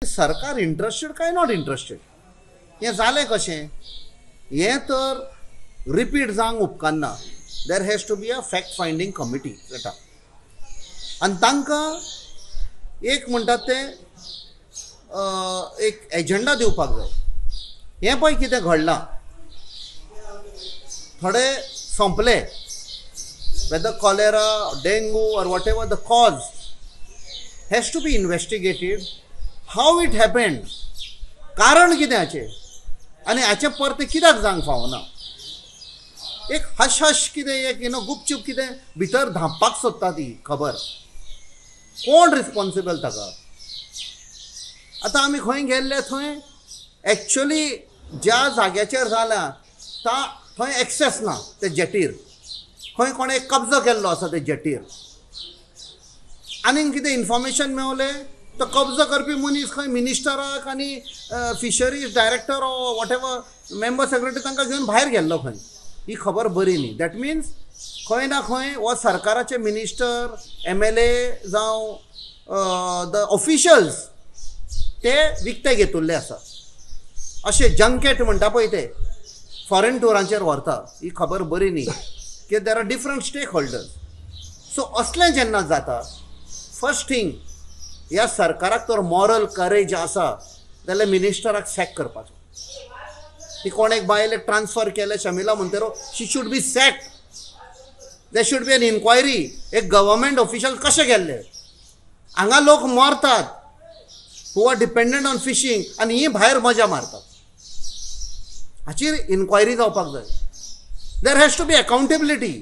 सरकार इंटरेस्टेड काय not interested हें जालें कशें हें तर रिपीट जावंक उपकारना. There has to be a fact finding committee जाता आनी तांकां एक म्हणटात ते एक एजेंडा दिवपाक जाय. हें पळय कितें घडलां थोडे संपले whether cholera, dengue or whatever the cause has to be investigated. How it happened, कारण कितें हाचें आनी हाचें परते कित्याक जावंक फावना. एक हश हश कितें एक गुपचूप कितें भितर धांपपाक सोदता ती खबर. कोण रिस्पॉन्सिबल ताका. आतां आमी खंय गेल्ले थंय एक्चुअली ज्या जाग्याचेर जाल्या थंय एक्सेस ना ते जेटीर. खंय कोणे कब्जो केल्लो आसा ते जेटीर. आनीक कितें इन्फॉर्मेशन मेवलें तो कब्जो करपी मनीस खंय मिनिस्टराक आनी फिशरीज डायरेक्टर ओ वॉट एवर मेंबर सेक्रेटरी तांकां घेवन भायर गेल्लो खंय. ही खबर बरी न्ही. दॅट मिन्स खंय ना खंय हो सरकाराचे मिनिस्टर MLA जावं द ऑफिशल्स ते विकते घेतिल्ले आसा. अशें जंकेट म्हणटा पळय ते फॉरेन टुरांचेर व्हरता. ही खबर बरी न्ही की there are different stakeholders. So असलें जेन्ना जाता फर्स्ट थिंग ह्या सरकाराक तर मॉरल करेज आसा जाल्यार मिनिस्टराक सॅक करपाचो. ती कोण एक बायलेक ट्रान्सफर केले Shamila Monteiro she should be sacked. They should be an inquiry. एक गव्हर्मेंट ऑफिशियल कशे गेल्ले हांगा लोक मरतात who are dependent on fishing आनी ही भायर मजा मारतात. हाची इन्क्वायरी जावपाक जाय. There has to be accountability.